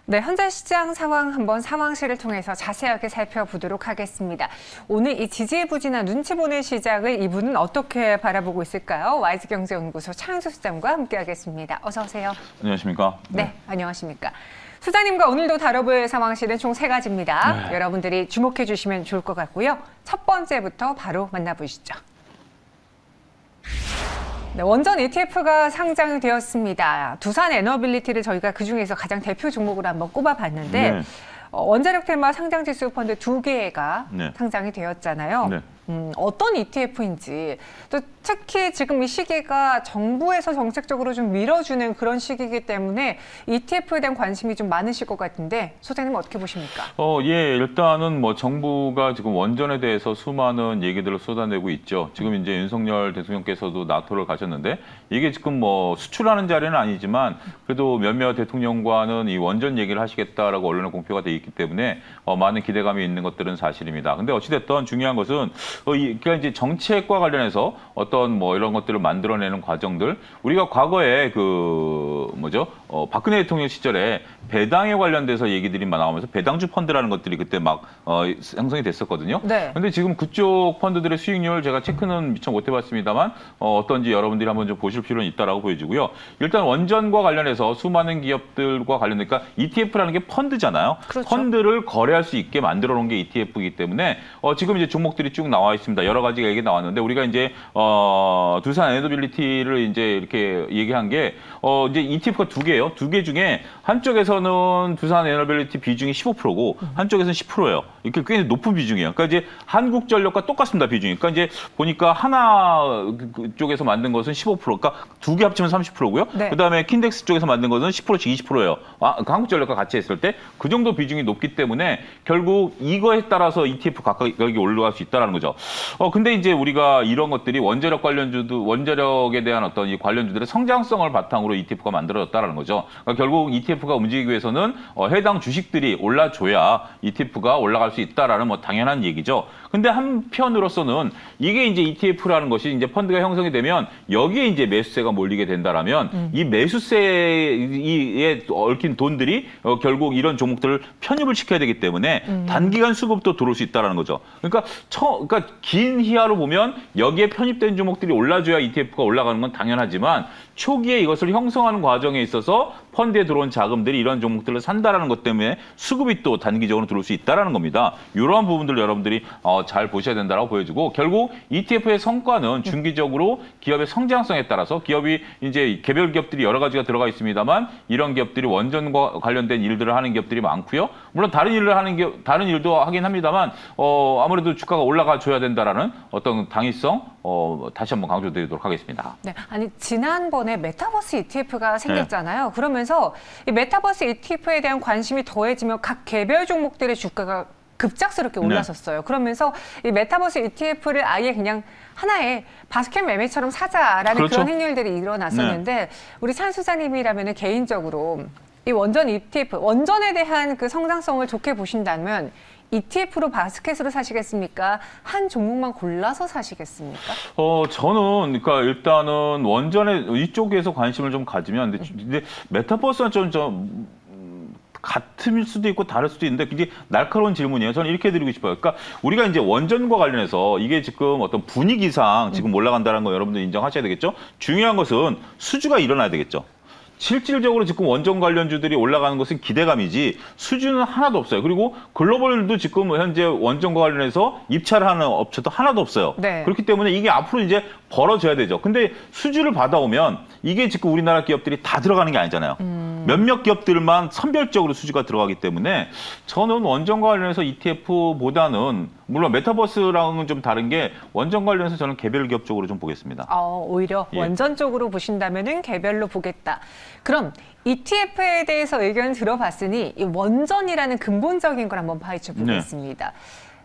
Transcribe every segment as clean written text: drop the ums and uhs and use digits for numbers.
네, 현재 시장 상황 한번 상황실을 통해서 자세하게 살펴보도록 하겠습니다. 오늘 이 지지부진한 눈치 보는 시장을 이분은 어떻게 바라보고 있을까요? YG경제연구소 차영수 수장과 함께하겠습니다. 어서 오세요. 안녕하십니까? 네, 안녕하십니까? 수장님과 오늘도 다뤄볼 상황실은 총 3가지입니다. 여러분들이 주목해 주시면 좋을 것 같고요. 첫 번째부터 바로 만나보시죠. 네, 원전 ETF가 상장되었습니다. 두산 에너빌리티를 저희가 그중에서 가장 대표 종목으로 한번 꼽아봤는데 원자력 테마 상장지수 펀드 2개가 상장이 되었잖아요. 어떤 ETF인지, 또 특히 지금 이 시기가 정부에서 정책적으로 좀 밀어주는 그런 시기이기 때문에 ETF에 대한 관심이 좀 많으실 것 같은데 소장님 어떻게 보십니까? 일단은 뭐 정부가 지금 원전에 대해서 수많은 얘기들을 쏟아내고 있죠. 지금 이제 윤석열 대통령께서도 나토를 가셨는데 이게 지금 뭐 수출하는 자리는 아니지만 그래도 몇몇 대통령과는 이 원전 얘기를 하시겠다라고 언론에 공표가 돼 있기 때문에 많은 기대감이 있는 것들은 사실입니다. 근데 어찌됐든 중요한 것은 그러니까 이제 정책과 관련해서 어떤 뭐 이런 것들을 만들어내는 과정들, 우리가 과거에 박근혜 대통령 시절에 배당에 관련돼서 얘기들이 나오면서 배당주 펀드라는 것들이 그때 막 형성이 됐었거든요. 근데 지금 그쪽 펀드들의 수익률 제가 체크는 미처 못 해봤습니다만 어떤지 여러분들이 한번 좀 보실 필요는 있다라고 보여지고요. 일단 원전과 관련해서 수많은 기업들과 관련되니까 ETF라는 게 펀드잖아요. 그렇죠. 펀드를 거래할 수 있게 만들어 놓은 게 ETF이기 때문에 지금 이제 종목들이 쭉 나와 있습니다. 여러 가지가 얘기 나왔는데 우리가 이제 두산 에너빌리티를 이제 이렇게 얘기한 게 이제 ETF가 2개예요. 2개 중에 한쪽에서는 두산 에너빌리티 비중이 15%고 한쪽에서는 10%예요. 이렇게 꽤 높은 비중이에요. 그러니까 이제 한국전력과 똑같습니다, 비중이. 그러니까 이제 보니까 하나 쪽에서 만든 것은 15%, 그러니까 2개 합치면 30%고요. 그다음에 킨덱스 쪽에서 만든 것은 10%씩 20%예요. 한국전력과 같이 했을 때 그 정도 비중이 높기 때문에 결국 이거에 따라서 ETF 가격이 올라갈 수 있다는 거죠. 근데 이제 우리가 이런 것들이 원자력 관련주도 원자력에 대한 어떤 이 관련주들의 성장성을 바탕으로 ETF가 만들어졌다는 거죠. 그러니까 결국 ETF가 움직이기 위해서는 해당 주식들이 올라줘야 ETF가 올라갈 수 있다라는 뭐 당연한 얘기죠. 근데 한편으로서는 이게 이제 ETF라는 것이 이제 펀드가 형성이 되면 여기에 이제 매수세가 몰리게 된다라면 이 매수세에 얽힌 돈들이 결국 이런 종목들을 편입을 시켜야 되기 때문에 단기간 수급도 들어올 수 있다라는 거죠. 그러니까 긴 희야로 보면 여기에 편입된 종목들이 올라줘야 ETF가 올라가는 건 당연하지만 초기에 이것을 형성하는 과정에 있어서 펀드에 들어온 자금들이 이런 종목들을 산다라는 것 때문에 수급이 또 단기적으로 들어올 수 있다라는 겁니다. 이러한 부분들 여러분들이 잘 보셔야 된다라고 보여지고 결국 ETF의 성과는 중기적으로 기업의 성장성에 따라서 기업이 이제 개별 기업들이 여러 가지가 들어가 있습니다만 이런 기업들이 원전과 관련된 일들을 하는 기업들이 많고요. 물론 다른 일도 하긴 합니다만 아무래도 주가가 올라가 줘야 된다라는 어떤 당위성 다시 한번 강조드리도록 하겠습니다. 네, 아니 지난번에 메타버스 ETF가 생겼잖아요. 그러면서 이 메타버스 ETF에 대한 관심이 더해지면 각 개별 종목들의 주가가 급작스럽게 올라섰어요. 그러면서 이 메타버스 ETF를 아예 그냥 하나의 바스켓 매매처럼 사자라는 그런 행렬들이 일어났었는데 우리 찬 수사님이라면 개인적으로 이 원전 ETF, 원전에 대한 그 성장성을 좋게 보신다면 ETF로 바스켓으로 사시겠습니까? 한 종목만 골라서 사시겠습니까? 저는 그러니까 일단은 원전에 이쪽에서 관심을 좀 가지면 근데 메타버스는 좀 같을 수도 있고 다를 수도 있는데 굉장히 날카로운 질문이에요. 저는 이렇게 드리고 싶어요. 그러니까 우리가 이제 원전과 관련해서 이게 지금 어떤 분위기상 지금 올라간다는 거 여러분들 인정하셔야 되겠죠? 중요한 것은 수주가 일어나야 되겠죠. 실질적으로 지금 원전 관련주들이 올라가는 것은 기대감이지 수주는 하나도 없어요. 그리고 글로벌도 지금 현재 원전과 관련해서 입찰을 하는 업체도 하나도 없어요. 그렇기 때문에 이게 앞으로 이제 벌어져야 되죠. 근데 수주를 받아오면 이게 지금 우리나라 기업들이 다 들어가는 게 아니잖아요. 몇몇 기업들만 선별적으로 수주가 들어가기 때문에 저는 원전 관련해서 ETF보다는 물론 메타버스랑은 좀 다른 게 원전 관련해서 저는 개별 기업 쪽으로 좀 보겠습니다. 오히려 원전 쪽으로 보신다면은 개별로 보겠다. 그럼 ETF에 대해서 의견 들어봤으니 이 원전이라는 근본적인 걸 한번 파헤쳐 보겠습니다.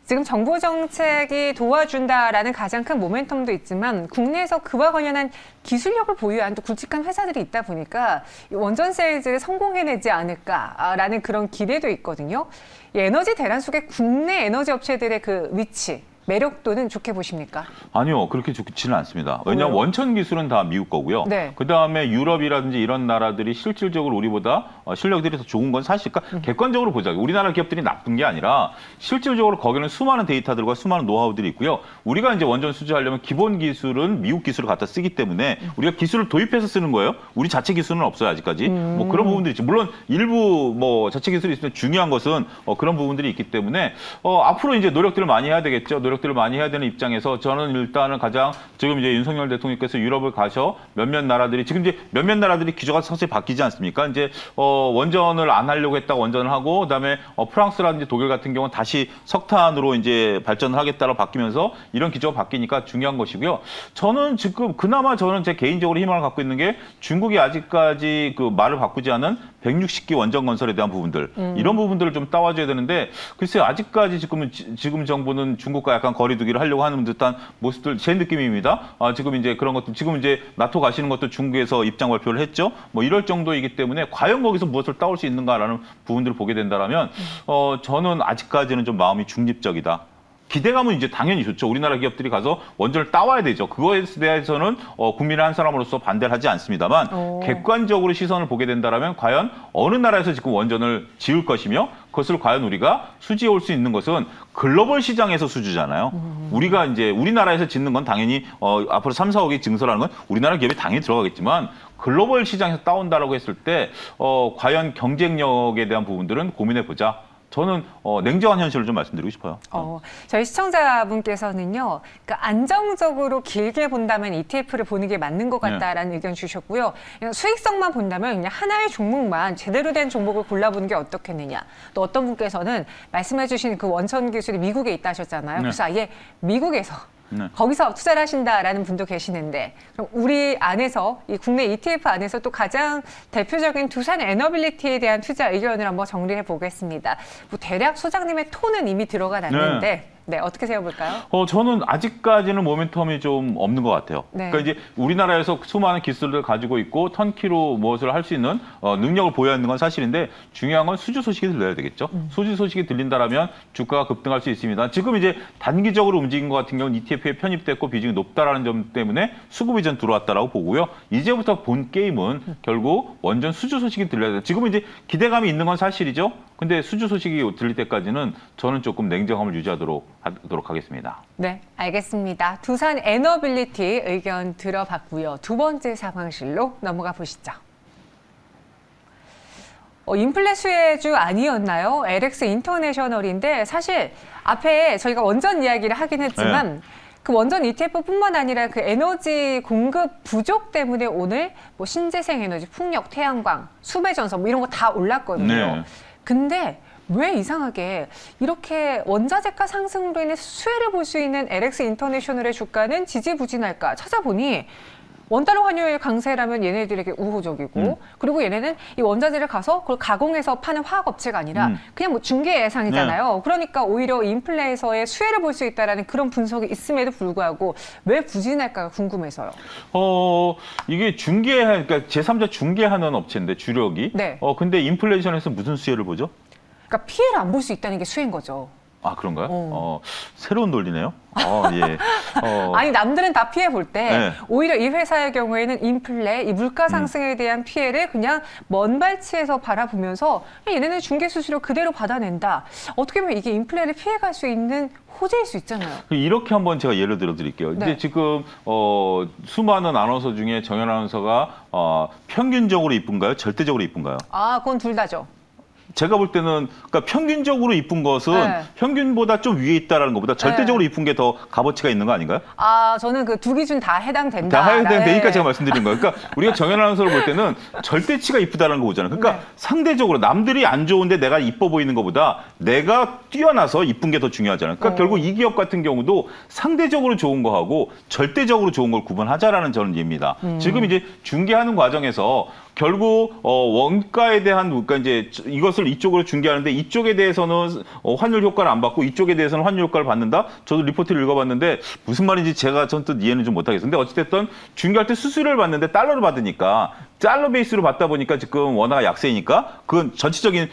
지금 정부 정책이 도와준다라는 가장 큰 모멘텀도 있지만 국내에서 그와 관련한 기술력을 보유한 또 굵직한 회사들이 있다 보니까 원전 세일즈를 성공해내지 않을까라는 그런 기대도 있거든요. 이 에너지 대란 속에 국내 에너지 업체들의 그 위치, 매력도는 좋게 보십니까? 아니요, 그렇게 좋지는 않습니다. 왜냐하면 왜요? 원천 기술은 다 미국 거고요. 네. 그다음에 유럽이라든지 이런 나라들이 실질적으로 우리보다 실력들이 더 좋은 건 사실까? 객관적으로 보자. 우리나라 기업들이 나쁜 게 아니라 실질적으로 거기는 수많은 데이터들과 수많은 노하우들이 있고요. 우리가 이제 원전 수주하려면 기본 기술은 미국 기술을 갖다 쓰기 때문에 우리가 기술을 도입해서 쓰는 거예요. 우리 자체 기술은 없어요, 아직까지. 뭐 그런 부분들이 있죠. 물론 일부 뭐 자체 기술이 있으면 중요한 것은 그런 부분들이 있기 때문에 앞으로 이제 노력들을 많이 해야 되겠죠. 노력들을 많이 해야 되는 입장에서 저는 일단은 가장 지금 이제 윤석열 대통령께서 유럽을 가셔 몇몇 나라들이 지금 이제 몇몇 나라들이 기조가 서서히 바뀌지 않습니까? 이제 원전을 안 하려고 했다가 원전을 하고 그다음에 프랑스라든지 독일 같은 경우는 다시 석탄으로 이제 발전을 하겠다고 바뀌면서 이런 기조가 바뀌니까 중요한 것이고요. 저는 지금 그나마 저는 제 개인적으로 희망을 갖고 있는 게 중국이 아직까지 그 말을 바꾸지 않은 160기 원전 건설에 대한 부분들 이런 부분들을 좀 따와줘야 되는데 글쎄요 아직까지 지금 정부는 중국과 약간 거리두기를 하려고 하는 듯한 모습들 제 느낌입니다. 지금 이제 그런 것도 지금 이제 나토 가시는 것도 중국에서 입장 발표를 했죠. 뭐 이럴 정도이기 때문에 과연 거기서 무엇을 따올 수 있는가라는 부분들을 보게 된다라면 저는 아직까지는 좀 마음이 중립적이다. 기대감은 이제 당연히 좋죠. 우리나라 기업들이 가서 원전을 따와야 되죠. 그거에 대해서는 국민의 한 사람으로서 반대를 하지 않습니다만 객관적으로 시선을 보게 된다면 과연 어느 나라에서 지금 원전을 지을 것이며 그것을 과연 우리가 수지해 올 수 있는 것은 글로벌 시장에서 수주잖아요. 우리가 이제 우리나라에서 짓는 건 당연히 앞으로 3, 4억이 증설하는 건 우리나라 기업이 당연히 들어가겠지만 글로벌 시장에서 따온다라고 했을 때 과연 경쟁력에 대한 부분들은 고민해 보자. 저는 냉정한 현실을 좀 말씀드리고 싶어요. 저희 시청자분께서는요. 그러니까 안정적으로 길게 본다면 ETF를 보는 게 맞는 것 같다라는 의견 주셨고요. 그냥 수익성만 본다면 그냥 하나의 종목만 제대로 된 종목을 골라보는 게 어떻겠느냐. 또 어떤 분께서는 말씀해 주신 그 원천 기술이 미국에 있다 하셨잖아요. 그래서 아예 미국에서 거기서 투자를 하신다라는 분도 계시는데 그럼 우리 안에서 이 국내 ETF 안에서 또 가장 대표적인 두산 에너빌리티에 대한 투자 의견을 한번 정리해 보겠습니다. 뭐 대략 소장님의 톤은 이미 들어가 났는데 네, 어떻게 세워볼까요? 저는 아직까지는 모멘텀이 좀 없는 것 같아요. 네. 그러니까 이제 우리나라에서 수많은 기술을 가지고 있고 턴키로 무엇을 할 수 있는 능력을 보여야 하는 건 사실인데 중요한 건 수주 소식이 들려야 되겠죠. 수주 소식이 들린다라면 주가가 급등할 수 있습니다. 지금 이제 단기적으로 움직인 것 같은 경우는 ETF에 편입됐고 비중이 높다라는 점 때문에 수급 이전 들어왔다라고 보고요. 이제부터 본 게임은 결국 원전 수주 소식이 들려야 돼요. 지금은 이제 기대감이 있는 건 사실이죠. 근데 수주 소식이 들릴 때까지는 저는 조금 냉정함을 유지하도록 하겠습니다. 네, 알겠습니다. 두산 에너빌리티 의견 들어봤고요. 두 번째 상황실로 넘어가 보시죠. 인플레 수혜주 아니었나요? LX 인터내셔널인데 사실 앞에 저희가 원전 이야기를 하긴 했지만 그 원전 ETF뿐만 아니라 그 에너지 공급 부족 때문에 오늘 뭐 신재생 에너지, 풍력, 태양광, 수배전선 뭐 이런 거 다 올랐거든요. 근데 왜 이상하게 이렇게 원자재가 상승으로 인해 수혜를 볼 수 있는 LX 인터내셔널의 주가는 지지부진할까 찾아보니 원달러 환율 강세라면 얘네들에게 우호적이고 그리고 얘네는 이 원자재를 가서 그걸 가공해서 파는 화학업체가 아니라 그냥 뭐 중개 예상이잖아요. 그러니까 오히려 인플레에서의 수혜를 볼 수 있다라는 그런 분석이 있음에도 불구하고 왜 부진할까가 궁금해서요. 이게 그러니까 제3자 중개하는 업체인데 주력이. 네. 근데 인플레이션에서 무슨 수혜를 보죠? 그러니까 피해를 안 볼 수 있다는 게 수혜인 거죠. 아, 그런가요? 새로운 논리네요. 예. 아니, 남들은 다 피해 볼 때 오히려 이 회사의 경우에는 인플레, 이 물가 상승에 대한 피해를 그냥 먼 발치에서 바라보면서 얘네는 중개 수수료 그대로 받아낸다. 어떻게 보면 이게 인플레를 피해갈 수 있는 호재일 수 있잖아요. 이렇게 한번 제가 예를 들어 드릴게요. 이제 지금 수많은 아나운서 중에 정연 아나운서가 평균적으로 이쁜가요? 절대적으로 이쁜가요? 그건 둘 다죠. 제가 볼 때는 그러니까 평균적으로 이쁜 것은 평균보다 좀 위에 있다라는 것보다 절대적으로 이쁜 게 더 값어치가 있는 거 아닌가요? 저는 그 두 기준 다 해당된다. 다 해당되니까 제가 말씀드린 거예요. 그러니까 우리가 정연 아나운서를 볼 때는 절대치가 이쁘다는 거 보잖아요. 그러니까 상대적으로 남들이 안 좋은데 내가 이뻐 보이는 것보다 내가 뛰어나서 이쁜 게 더 중요하잖아요. 그러니까 결국 이 기업 같은 경우도 상대적으로 좋은 거하고 절대적으로 좋은 걸 구분하자라는 저는 얘기입니다. 지금 이제 중개하는 과정에서 결국 원가에 대한 그러니까 이제 이것을 이쪽으로 중개하는데 이쪽에 대해서는 환율 효과를 안 받고 이쪽에 대해서는 환율 효과를 받는다. 저도 리포트를 읽어봤는데 무슨 말인지 제가 전뜻 이해는 좀 못하겠어요. 근데 어찌됐든 중개할 때 수수료를 받는데 달러를 받으니까 달러 베이스로 받다 보니까 지금 원화가 약세이니까 그건 전체적인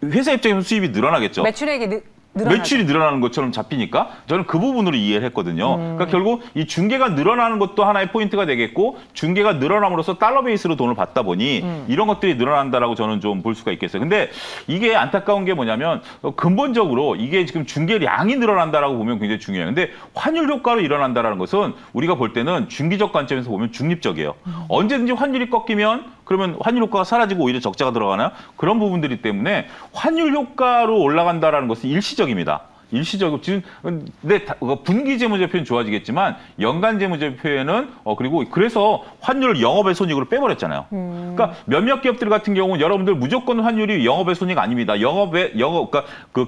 회사 입장에서 수입이 늘어나겠죠. 매출액이 매출이 늘어나는 것처럼 잡히니까 저는 그 부분으로 이해를 했거든요. 그러니까 결국 이 중개가 늘어나는 것도 하나의 포인트가 되겠고 중개가 늘어남으로써 달러 베이스로 돈을 받다 보니 이런 것들이 늘어난다라고 저는 좀 볼 수가 있겠어요. 근데 이게 안타까운 게 뭐냐면 근본적으로 이게 지금 중개량이 늘어난다라고 보면 굉장히 중요해요. 근데 환율 효과로 일어난다라는 것은 우리가 볼 때는 중기적 관점에서 보면 중립적이에요. 언제든지 환율이 꺾이면 그러면 환율 효과가 사라지고 오히려 적자가 들어가나요? 그런 부분들이 때문에 환율 효과로 올라간다라는 것은 일시적입니다. 일시적으로 지금 근데 분기 재무제표는 좋아지겠지만 연간 재무제표에는 그리고 그래서 환율을 영업의 손익으로 빼버렸잖아요. 그러니까 몇몇 기업들 같은 경우는 여러분들 무조건 환율이 영업의 손익 아닙니다. 그러니까 그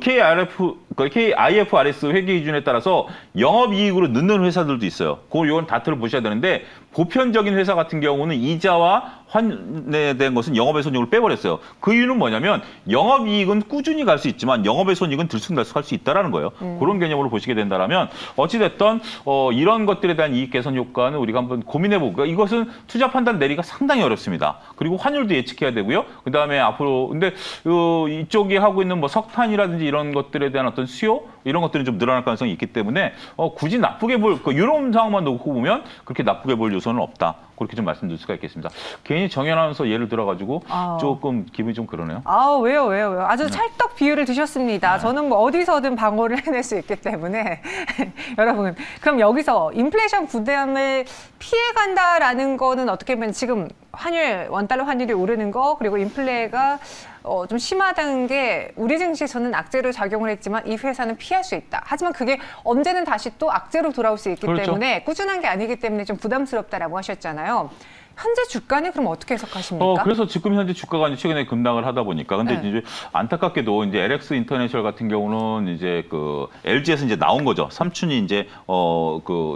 KIFRS 회계 기준에 따라서 영업이익으로 넣는 회사들도 있어요. 요건 다트를 보셔야 되는데 보편적인 회사 같은 경우는 이자와 환에 대한 것은 영업의 손익을 빼버렸어요. 그 이유는 뭐냐면 영업이익은 꾸준히 갈 수 있지만 영업의 손익은 들쑥날쑥할 수 있다라는 거예요. 그런 개념으로 보시게 된다면 어찌됐든 이런 것들에 대한 이익 개선 효과는 우리가 한번 고민해보고 그러니까 이것은 투자 판단 내리기가 상당히 어렵습니다. 그리고 환율도 예측해야 되고요. 그다음에 앞으로 근데 이쪽이 하고 있는 뭐 석탄이라든지 이런 것들에 대한 어떤 수요 이런 것들이 좀 늘어날 가능성이 있기 때문에 굳이 나쁘게 이런 상황만 놓고 보면 그렇게 나쁘게 볼 요소는 없다. 그렇게 좀 말씀드릴 수가 있겠습니다. 괜히 정연하면서 예를 들어가지고 조금 기분이 좀 그러네요. 왜요? 아주 찰떡 비유를 드셨습니다. 저는 뭐 어디서든 방어를 해낼 수 있기 때문에 여러분 그럼 여기서 인플레이션 부담을 피해간다라는 거는 어떻게 보면 지금 원달러 환율이 오르는 거 그리고 인플레가 좀 심하다는 게 우리 증시에서는 악재로 작용을 했지만 이 회사는 피할 수 있다. 하지만 그게 언제는 다시 또 악재로 돌아올 수 있기 그렇죠. 때문에 꾸준한 게 아니기 때문에 좀 부담스럽다라고 하셨잖아요. 현재 주가는 그럼 어떻게 해석하십니까? 그래서 지금 현재 주가가 이제 최근에 급락을 하다 보니까 근데 이제 안타깝게도 이제 LX 인터내셔널 같은 경우는 이제 그 LG에서 이제 나온 거죠. 삼촌이 이제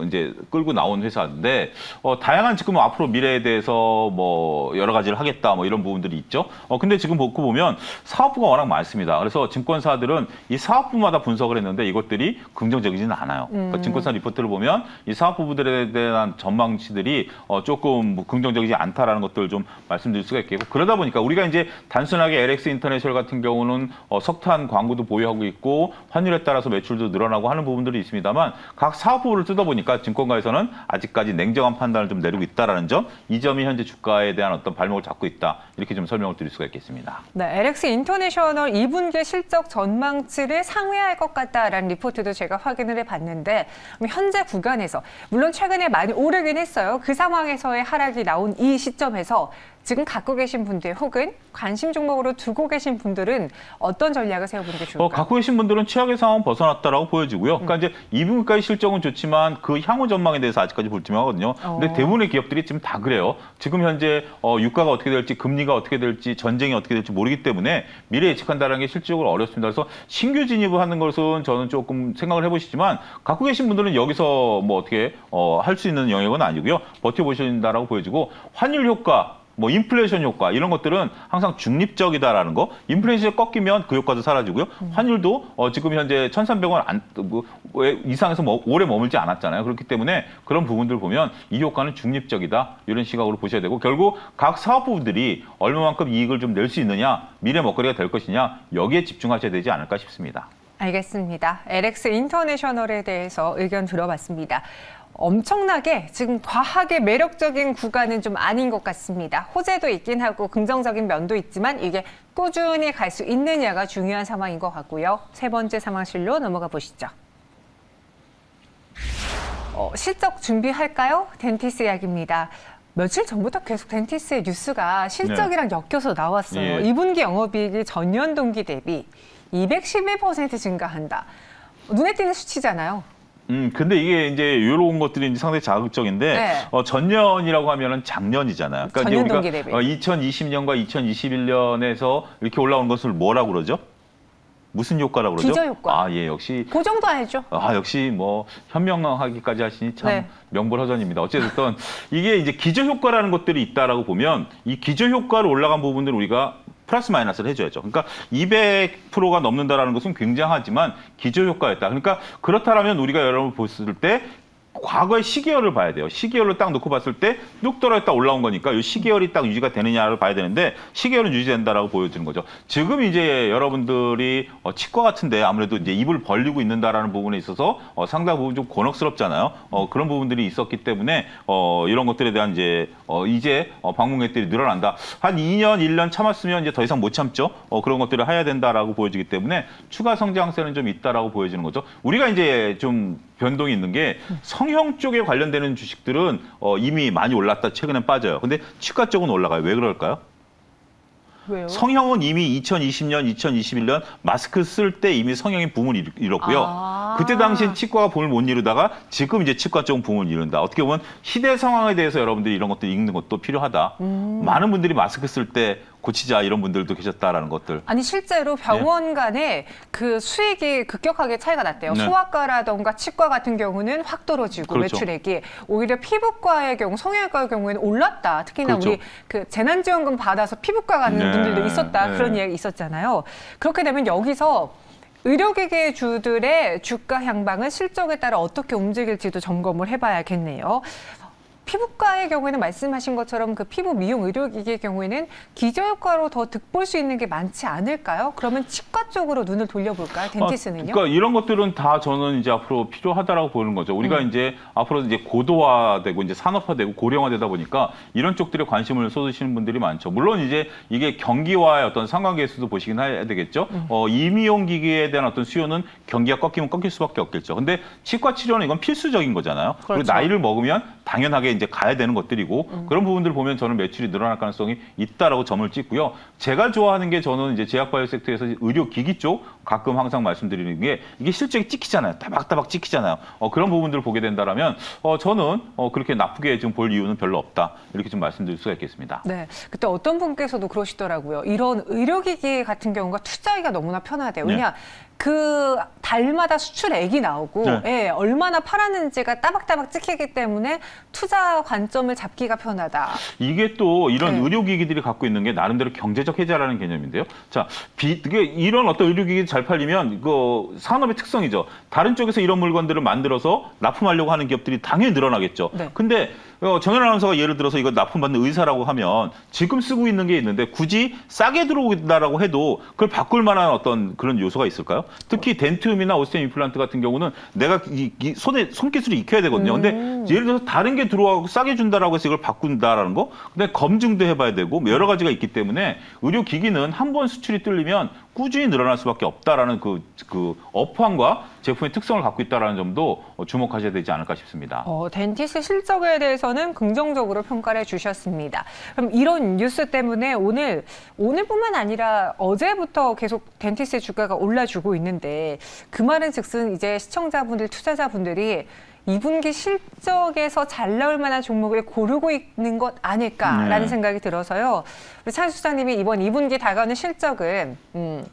이제 끌고 나온 회사인데 다양한 지금 앞으로 미래에 대해서 뭐 여러 가지를 하겠다 뭐 이런 부분들이 있죠. 근데 지금 보면 사업부가 워낙 많습니다. 그래서 증권사들은 이 사업부마다 분석을 했는데 이것들이 긍정적이지는 않아요. 그러니까 증권사 리포트를 보면 이 사업부들에 대한 전망치들이 조금 뭐 긍정적이지 않다라는 것들을 좀 말씀드릴 수가 있겠고 그러다 보니까 우리가 이제 단순하게 LX 인터내셔널 같은 경우는 석탄 광구도 보유하고 있고 환율에 따라서 매출도 늘어나고 하는 부분들이 있습니다만 각 사업부를 뜯어보니까 증권가에서는 아직까지 냉정한 판단을 좀 내리고 있다라는 점, 이 점이 현재 주가에 대한 어떤 발목을 잡고 있다 이렇게 좀 설명을 드릴 수가 있겠습니다. 네, LX 인터내셔널 2분기 실적 전망치를 상회할 것 같다라는 리포트도 제가 확인을 해봤는데 현재 구간에서 물론 최근에 많이 오르긴 했어요. 그 상황에서의 하락이 나온 이 시점에서 지금 갖고 계신 분들 혹은 관심 종목으로 두고 계신 분들은 어떤 전략을 세워보는 게 좋을까요? 갖고 계신 분들은 최악의 상황은 벗어났다라고 보여지고요. 그러니까 이제 2분기까지 실적은 좋지만 그 향후 전망에 대해서 아직까지 불투명하거든요. 근데 대부분의 기업들이 지금 다 그래요. 지금 현재 유가가 어떻게 될지, 금리가 어떻게 될지, 전쟁이 어떻게 될지 모르기 때문에 미래 예측한다는 게 실질적으로 어렵습니다. 그래서 신규 진입을 하는 것은 저는 조금 생각을 해보시지만 갖고 계신 분들은 여기서 뭐 어떻게 할 수 있는 영역은 아니고요. 버텨보신다라고 보여지고 환율 효과, 뭐 인플레이션 효과 이런 것들은 항상 중립적이다라는 거. 인플레이션이 꺾이면 그 효과도 사라지고요. 환율도 지금 현재 1,300원 이상에서 오래 머물지 않았잖아요. 그렇기 때문에 그런 부분들 보면 이 효과는 중립적이다. 이런 시각으로 보셔야 되고 결국 각 사업부들이 얼마만큼 이익을 좀 낼 수 있느냐, 미래 먹거리가 될 것이냐 여기에 집중하셔야 되지 않을까 싶습니다. 알겠습니다. LX 인터내셔널에 대해서 의견 들어봤습니다. 엄청나게 지금 과하게 매력적인 구간은 좀 아닌 것 같습니다. 호재도 있긴 하고 긍정적인 면도 있지만 이게 꾸준히 갈 수 있느냐가 중요한 상황인 것 같고요. 세 번째 상황실로 넘어가 보시죠. 실적 준비할까요? 덴티스 이야기입니다. 며칠 전부터 계속 덴티스의 뉴스가 실적이랑 엮여서 나왔어요. 2분기 영업이익이 전년 동기 대비 211% 증가한다. 눈에 띄는 수치잖아요. 근데 이게 이제 이런 것들이 이제 상당히 자극적인데 네. 전년이라고 하면은 작년이잖아요. 그러니까 전년 이제 동기 우리가 대비. 2020년과 2021년에서 이렇게 올라온 것을 뭐라고 그러죠? 무슨 효과라고 그러죠? 기저효과. 역시. 그 정도 알죠? 역시 뭐 현명하기까지 하시니 참 네. 명불허전입니다. 어쨌든 이게 이제 기저효과라는 것들이 있다라고 보면 이 기저효과로 올라간 부분들을 우리가 플러스 마이너스를 해줘야죠. 그러니까 200%가 넘는다라는 것은 굉장하지만 기저효과였다. 그러니까 그렇다면 우리가 여러분 보셨을 때 과거의 시계열을 봐야 돼요. 시계열을 딱 놓고 봤을 때 뚝 떨어졌다 올라온 거니까 이 시계열이 딱 유지가 되느냐를 봐야 되는데 시계열은 유지된다라고 보여주는 거죠. 지금 이제 여러분들이 치과 같은데 아무래도 이제 입을 벌리고 있는다라는 부분에 있어서 상당 부분 좀 곤혹스럽잖아요. 그런 부분들이 있었기 때문에 이런 것들에 대한 이제 방문객들이 늘어난다. 한 2년, 1년 참았으면 이제 더 이상 못 참죠. 그런 것들을 해야 된다라고 보여지기 때문에 추가 성장세는 좀 있다라고 보여지는 거죠. 우리가 이제 좀 변동이 있는 게 성형 쪽에 관련되는 주식들은 이미 많이 올랐다 최근엔 빠져요. 근데 치과 쪽은 올라가요. 왜 그럴까요? 왜요? 성형은 이미 2020년, 2021년 마스크 쓸 때 이미 성형이 붐을 이뤘고요. 그때 당시엔 치과가 붐을 못 이루다가 지금 이제 치과 쪽은 붐을 이룬다. 어떻게 보면 시대 상황에 대해서 여러분들이 이런 것들 읽는 것도 필요하다. 많은 분들이 마스크 쓸 때 고치자 이런 분들도 계셨다라는 것들. 아니 실제로 병원 간에 그 수익이 급격하게 차이가 났대요. 네. 소아과라던가 치과 같은 경우는 확 떨어지고 그렇죠. 매출액이 오히려 피부과의 경우, 성형외과의 경우에는 올랐다. 특히나 그렇죠. 우리 그 재난지원금 받아서 피부과 가는 네. 분들도 있었다. 네. 그런 이야기 있었잖아요. 그렇게 되면 여기서 의료기기주들의 주가 향방은 실적에 따라 어떻게 움직일지도 점검을 해봐야겠네요. 피부과의 경우에는 말씀하신 것처럼 그 피부 미용 의료기기의 경우에는 기저효과로 더 득볼 수 있는 게 많지 않을까요? 그러면 치과 쪽으로 눈을 돌려볼까요? 덴티스는요? 그러니까 이런 것들은 다 저는 이제 앞으로 필요하다라고 보는 거죠. 우리가 이제 앞으로 이제 고도화되고 이제 산업화되고 고령화되다 보니까 이런 쪽들에 관심을 쏟으시는 분들이 많죠. 물론 이제 이게 경기와의 어떤 상관계수도 보시긴 해야 되겠죠. 이미용 기기에 대한 어떤 수요는 경기가 꺾이면 꺾일 수밖에 없겠죠. 근데 치과 치료는 이건 필수적인 거잖아요. 그렇죠. 그리고 나이를 먹으면 당연하게 이제 가야 되는 것들이고 그런 부분들 보면 저는 매출이 늘어날 가능성이 있다라고 점을 찍고요. 제가 좋아하는 게 저는 이제 제약바이오 섹터에서 의료기기 쪽 가끔 항상 말씀드리는 게 이게 실적이 찍히잖아요. 따박따박 찍히잖아요. 그런 부분들을 보게 된다라면 저는 그렇게 나쁘게 지금 볼 이유는 별로 없다. 이렇게 좀 말씀드릴 수가 있겠습니다. 네, 그때 어떤 분께서도 그러시더라고요. 이런 의료기기 같은 경우가 투자하기가 너무나 편하대요. 네. 왜냐, 그 달마다 수출액이 나오고 네. 예, 얼마나 팔았는지가 따박따박 찍히기 때문에 투자 관점을 잡기가 편하다. 이게 또 이런 네. 의료기기들이 갖고 있는 게 나름대로 경제적 해자라는 개념인데요. 자, 이게 이런 어떤 의료기기 잘 팔리면 그 산업의 특성이죠. 다른 쪽에서 이런 물건들을 만들어서 납품하려고 하는 기업들이 당연히 늘어나겠죠. 네. 근데 정현 아나운서가 예를 들어서 이거 납품받는 의사라고 하면 지금 쓰고 있는 게 있는데 굳이 싸게 들어오다라고 해도 그걸 바꿀 만한 어떤 그런 요소가 있을까요? 특히 덴티움이나 오스템 임플란트 같은 경우는 내가 이 손기술이 익혀야 되거든요. 근데 예를 들어서 다른 게 들어와서 싸게 준다라고 해서 이걸 바꾼다라는 거, 근데 검증도 해봐야 되고 여러 가지가 있기 때문에 의료기기는 한 번 수출이 뚫리면 꾸준히 늘어날 수밖에 없다라는 그 업황과 제품의 특성을 갖고 있다는 점도 주목하셔야 되지 않을까 싶습니다. 덴티스 실적에 대해서는 긍정적으로 평가를 해주셨습니다. 그럼 이런 뉴스 때문에 오늘뿐만 아니라 어제부터 계속 덴티스의 주가가 올라주고 있는데 그 말은 즉슨 이제 시청자분들, 투자자분들이 2분기 실적에서 잘 나올 만한 종목을 고르고 있는 것 아닐까라는 생각이 들어서요. 우리 차 수장님이 이번 2분기 다가오는 실적은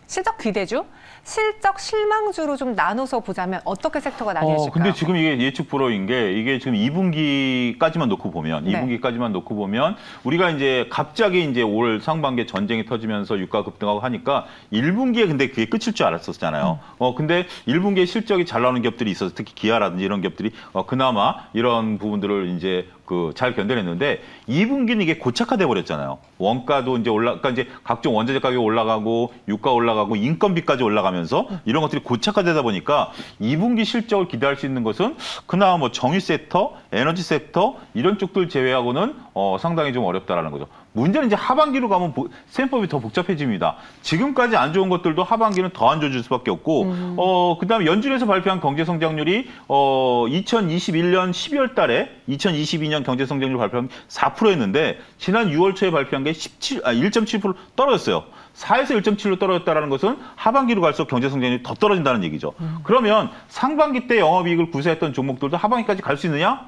실적 기대주, 실적 실망주로 좀 나눠서 보자면 어떻게 섹터가 나뉘어질까요? 근데 지금 이게 예측 불허인 게 이게 지금 2분기까지만 놓고 보면 네. 2분기까지만 놓고 보면 우리가 이제 갑자기 이제 올 상반기에 전쟁이 터지면서 유가 급등하고 하니까 1분기에 근데 그게 끝일 줄 알았었잖아요. 근데 1분기에 실적이 잘 나오는 기업들이 있어서 특히 기아라든지 이런 기업들이 그나마 이런 부분들을 이제 잘 견뎌냈는데 2분기는 이게 고착화돼 버렸잖아요. 원가도 이제 그러니까 이제 각종 원자재 가격이 올라가고 유가 올라가고 인건비까지 올라가면서 이런 것들이 고착화되다 보니까 2분기 실적을 기대할 수 있는 것은 그나마 뭐 정유 섹터, 에너지 섹터 이런 쪽들 제외하고는 상당히 좀 어렵다라는 거죠. 문제는 이제 하반기로 가면 셈법이 더 복잡해집니다. 지금까지 안 좋은 것들도 하반기는 더 안 좋아질 수밖에 없고, 그다음에 연준에서 발표한 경제 성장률이 2021년 12월 달에 2022년 경제 성장률 발표한 4%였는데 지난 6월 초에 발표한 게 1.7% 떨어졌어요. 4에서 1.7로 떨어졌다는 것은 하반기로 갈수록 경제 성장률이 더 떨어진다는 얘기죠. 그러면 상반기 때 영업이익을 구사했던 종목들도 하반기까지 갈 수 있느냐?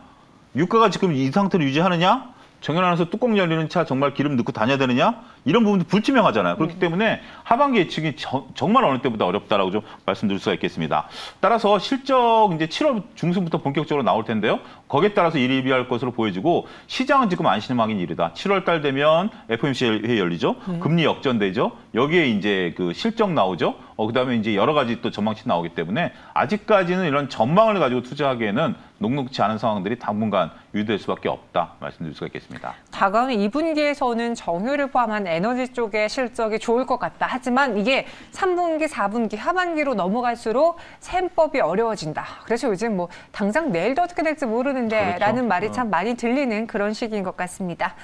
유가가 지금 이 상태로 유지하느냐? 정현 아나운서 뚜껑 열리는 차 정말 기름 넣고 다녀야 되느냐? 이런 부분도 불투명하잖아요. 그렇기 때문에 하반기 예측이 정말 어느 때보다 어렵다라고 좀 말씀드릴 수가 있겠습니다. 따라서 실적 이제 7월 중순부터 본격적으로 나올 텐데요. 거기에 따라서 일희비할 것으로 보여지고 시장은 지금 안심하기는 이르다. 7월 달 되면 FOMC 회의 열리죠. 금리 역전되죠. 여기에 이제 그 실적 나오죠. 그다음에 이제 여러 가지 또 전망치 나오기 때문에 아직까지는 이런 전망을 가지고 투자하기에는 녹록지 않은 상황들이 당분간 유지될 수밖에 없다 말씀드릴 수가 있겠습니다. 다가오는 2분기에서는 정유를 포함한 에너지 쪽의 실적이 좋을 것 같다. 하지만 이게 3분기, 4분기, 하반기로 넘어갈수록 셈법이 어려워진다. 그래서 요즘 뭐 당장 내일도 어떻게 될지 모르는데 그렇죠. 라는 말이 참 많이 들리는 그런 시기인 것 같습니다.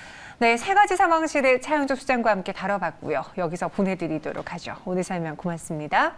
네, 세 가지 상황실을 차영주 소장과 함께 다뤄봤고요. 여기서 보내드리도록 하죠. 오늘 설명 고맙습니다.